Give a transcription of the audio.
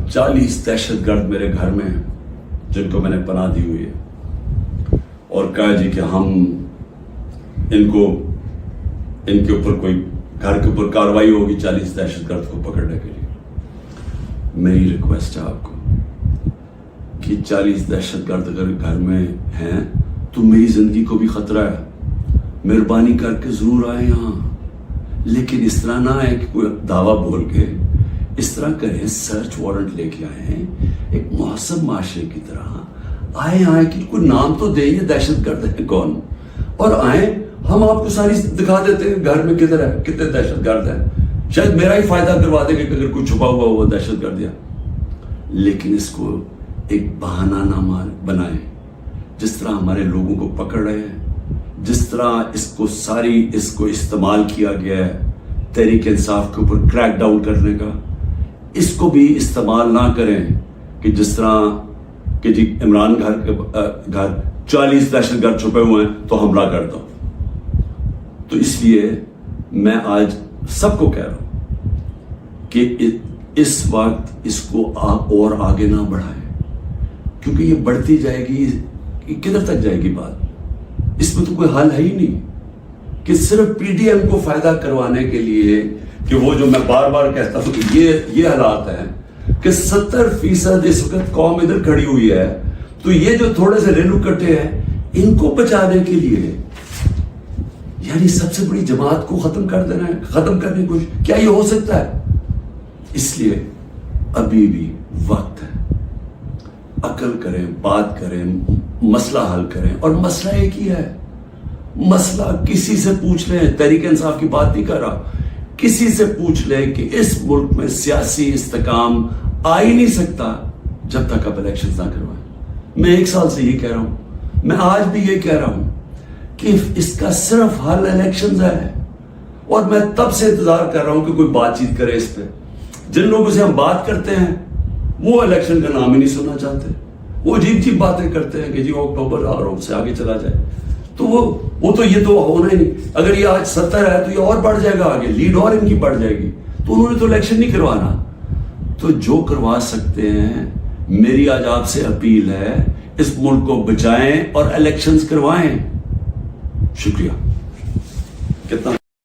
40 दहशत गर्द मेरे घर में हैं जिनको मैंने पनाह दी हुई है, और कहा जी कि हम इनके ऊपर कोई घर के ऊपर कार्रवाई होगी 40 दहशत गर्द को पकड़ने के लिए। मेरी रिक्वेस्ट है आपको कि 40 दहशत गर्द अगर घर में हैं तो मेरी जिंदगी को भी खतरा है, मेहरबानी करके जरूर आए यहाँ, लेकिन इस तरह ना आए कि कोई दावा बोल के इस तरह करें, सर्च वारंट लेके आए एक मौसम माशरे की तरह आए कि कोई नाम तो दे, ये दहशत गर्द है कौन, और आए हम आपको सारी दिखा देते हैं घर में किधर है, कितने दहशत गर्द है, शायद मेरा ही फायदा करवा देंगे कि अगर कोई छुपा हुआ वो दहशत गर्द है। लेकिन इसको एक बहाना ना बनाए, जिस तरह हमारे लोगों को पकड़ रहे हैं, जिस तरह इसको इस्तेमाल किया गया है तहरीक इंसाफ के ऊपर क्रैक डाउन करने का, इसको भी इस्तेमाल ना करें कि जिस तरह कि जी इमरान घर 40 दहशतगर्द छुपे हुए हैं तो हमला कर दो। तो इसलिए मैं आज सबको कह रहा हूं कि इस वक्त इसको और आगे ना बढ़ाएं, क्योंकि ये बढ़ती जाएगी, किधर तक जाएगी बात, इसमें तो कोई हल है ही नहीं कि सिर्फ पीडीएम को फायदा करवाने के लिए कि वो जो मैं बार बार कहता हूं कि ये हालात है कि 70% इस वक्त कौम इधर खड़ी हुई है, तो ये जो थोड़े से रेलू कट्टे हैं इनको बचाने के लिए यानी सबसे बड़ी जमात को खत्म कर देना है, खत्म करने की कोशिश, क्या ये हो सकता है? इसलिए अभी भी वक्त है, अकल करें, बात करें, मसला हल करें, और मसला एक ही है, मसला किसी से पूछ लें, तहरीक इंसाफ की बात नहीं कर रहा, किसी से पूछ लें कि इस मुल्क में सियासी इस्तेकाम आ ही नहीं सकता जब तक आप इलेक्शन ना करवाएं। मैं 1 साल से ये कह रहा हूं, मैं आज भी ये कह रहा हूं कि इसका सिर्फ हल इलेक्शन है, और मैं तब से इंतजार कर रहा हूं कि कोई बातचीत करे इस पे। जिन लोगों से हम बात करते हैं वो इलेक्शन का नाम ही नहीं सुनना चाहते, वो अजीब बातें करते हैं कि जी अक्टूबर और से आगे चला जाए, तो वो तो ये तो होना ही नहीं। अगर ये आज 70 है तो ये और बढ़ जाएगा आगे, लीड और इनकी बढ़ जाएगी, तो उन्होंने तो इलेक्शन नहीं करवाना। तो जो करवा सकते हैं, मेरी आज आपसे अपील है, इस मुल्क को बचाएं और इलेक्शंस करवाएं। शुक्रिया। कितना